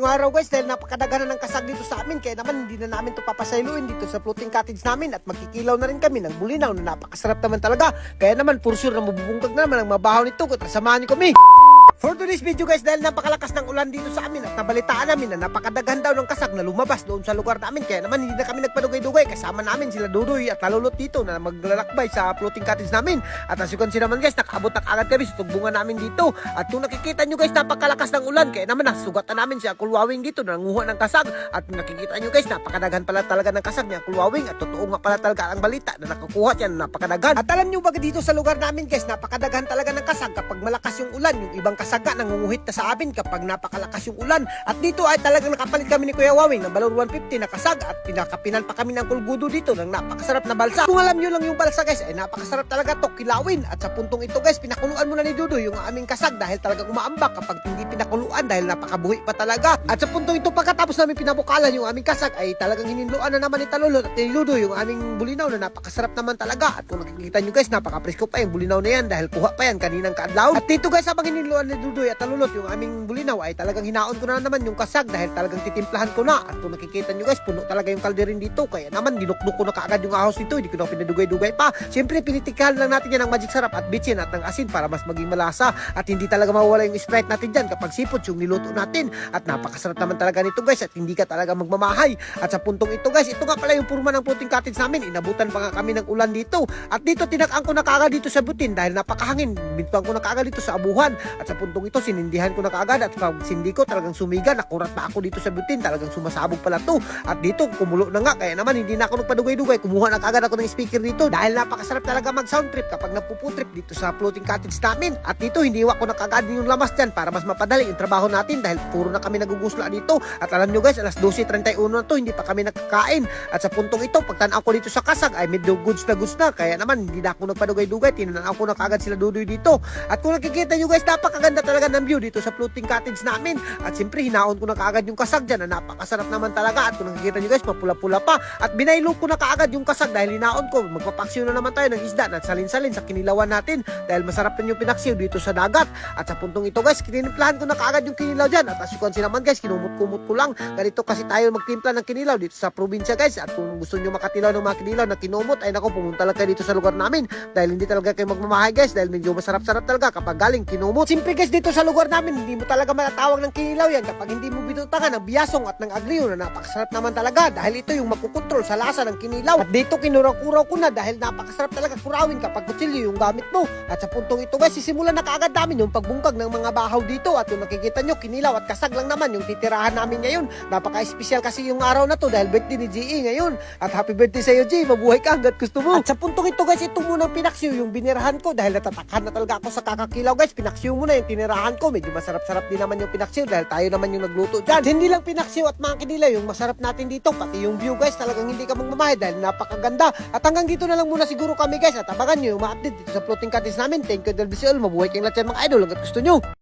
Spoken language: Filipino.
ngayong araw guys dahil napakadaghan ng kasag dito sa amin, kaya naman hindi na namin to papasailuin dito sa floating cottage namin at magkikilaw na rin kami ng bulinaw na napakasarap naman talaga. Kaya naman for sure na mabubungkag na naman ang mabahaw nito kung samahan niyo kami. For today's video guys, dahil napakalakas ng ulan dito sa amin at nabalitaan namin na napakadaghan daw ng kasag na lumabas doon sa lugar namin, kaya naman hindi na kami nagpadugay-dugay. Kasama namin sila Dudoy at Lalulot dito na maglalakbay sa floating cottage namin. At as you can see naman guys, nakaabot na agad kami sa tugbungan namin dito. At kung nakikita nyo guys, napakalakas ng ulan, kaya naman nasugatan namin si Kulwawing dito na nanguha ng kasag. At nakikita nyo guys, napakadaghan pala talaga ng kasag ni Kulwawing at totoo nga pala talaga ang balita na nakakuha siya ng napakadaghan. At alam nyo ba dito sa lugar namin guys, napakadaghan talaga ng kasag kapag malakas yung ulan. Yung ibang kasag nga nangunguhit na sa amin kapag napakalakas yung ulan. At dito ay talagang nakapalit kami ni Kuya Wawing ng balon 150 na kasag at pinakapinan pa kami ng kulgudo dito ng napakasarap na balsa. Kung alam nyo lang yung balsa guys, ay napakasarap talaga to kilawin. At sa puntong ito guys, pinakuluan muna ni Dudoy yung aming kasag dahil talagang umaambak kapag hindi pinakuluan dahil napakabuhi pa talaga. At sa puntong ito pagkatapos namin pinabukalan yung aming kasag ay talagang hininluan na naman ni Talulot at ni Dudoy yung aming bulinaw na napakasarap naman talaga. At kung nakikita nyo guys, napakapresko pa yung bulinaw na yan dahil kuha pa yan kaninang kaadlaw. At dito guys, habang hininluan ni Dudoy at Talulot yung aming bulinaw ay talagang hinaon ko na naman yung kasag dahil talagang titimplahan ko na. At kung nakikita nyo guys, puno talaga yung kalderin dito, kaya naman dinukduk ko na kaagad yung ahos nito, hindi ko na pinadugay-dugay pa. Siyempre pinitikahan lang natin yan ng magic sarap at bitchin at ng asin para mas maging malasa at hindi talaga mawala yung Sprite natin dyan kapag sipot yung niluto natin. At napakasarap naman talaga nito guys at hindi ka talaga magmamahay. At sa puntong ito guys, ito nga pala yung purma ng floating cottage namin. Inabutan pa nga kami ng ulan dito. At dito tinakang ko na kaagad dito sa butin dahil napakahangin. Bintuan ko na kaagad dito sa abuhan. At sa puntong ito sinindihan ko na kaagad at pag sindi ko talagang sumiga, nakurat pa ako dito sa butin, talagang sumasabog pala to. At dito kumulo na nga, kaya naman hindi na ako nagpadugay-dugay, kumuha na kaagad ako ng speaker dito dahil napakasarap talaga mag sound trip kapag napuputrip dito sa floating cottage namin. At dito hindi ko na kaagad yung lamas dyan para mas mapadali yung trabaho natin dahil puro na kami nagugusla dito. At alam nyo guys, alas 12:31 na to, hindi pa kami nakakain. At sa puntong ito, pagtanaw ko dito sa kasag ay medyo goods na kaya naman hindi na ako nagpadugay-dugay, tinanaw ko na kaagad sila Dudoy dito. At kung nakikita nyo guys, napakaganda talaga ng view dito sa floating cottage namin. At siyempre hinaon ko na kaagad yung kasag dyan na napakasarap naman talaga. At kung nakikita nyo guys, mapula-pula pa. At binaylo ko na kaagad yung kasag dahil hinaon ko. Magpapaksiw na naman tayo ng isda na salin-salin sa kinilawan natin dahil masarap na yung pinaksiw dito sa dagat. At sa puntong ito guys, kinimplahan ko na kaagad yung kinilaw dyan. At as you can see naman guys, kinumot-kumot ko lang. Ganito kasi tayo magtimpla ng kinilaw dito sa probinsya guys. At kung gusto nyo makatilaw ng mga kinilaw na kinumot, ay nako, pumunta lang kayo dito sa lugar namin dahil hindi talaga kayo magmamahay guys dahil medyo masarap-sarap talaga kapag galing kinumot. Siyempre guys, dito sa lugar namin hindi mo talaga matatawag ng kinilaw yan kapag hindi mo binutangan ng biyasong at ng agrio na napakasarap naman talaga dahil ito yung magkukontrol sa lasa ng kinilaw. At dito kinuraw-kuraw ko na dahil napakasarap talaga kurawin kapag kutsilyo yung gamit mo. At sa puntong ito guys, sisimulan na kaagad namin yung pagbungkag ng mga bahaw dito. At yung nakikita nyo, kinilaw at kasag lang naman yung titirahan namin ngayon. Napaka-espesyal kasi yung araw na to dahil birthday ni GE ngayon. At happy birthday sa'yo G, mabuhay ka hanggat gusto mo. At sa puntong ito guys, ito munang pinaksiw yung binirahan ko dahil natatakhan na talaga ako sa kakakilaw guys. Pinaksiw muna yung tinirahan ko, medyo masarap-sarap din naman yung pinaksiw dahil tayo naman yung nagluto dyan. Hindi lang pinaksiw at mga kinilaw yung masarap natin dito, pati yung view guys, talagang hindi ka magmamahal dahil napakaganda. At hanggang dito na lang muna siguro kami guys at abangan nyo yung mga update dito sa floating cottage namin. Thank you, Del Bisiol, mabuhay kayong lahat yan mga idol hanggat gusto nyo.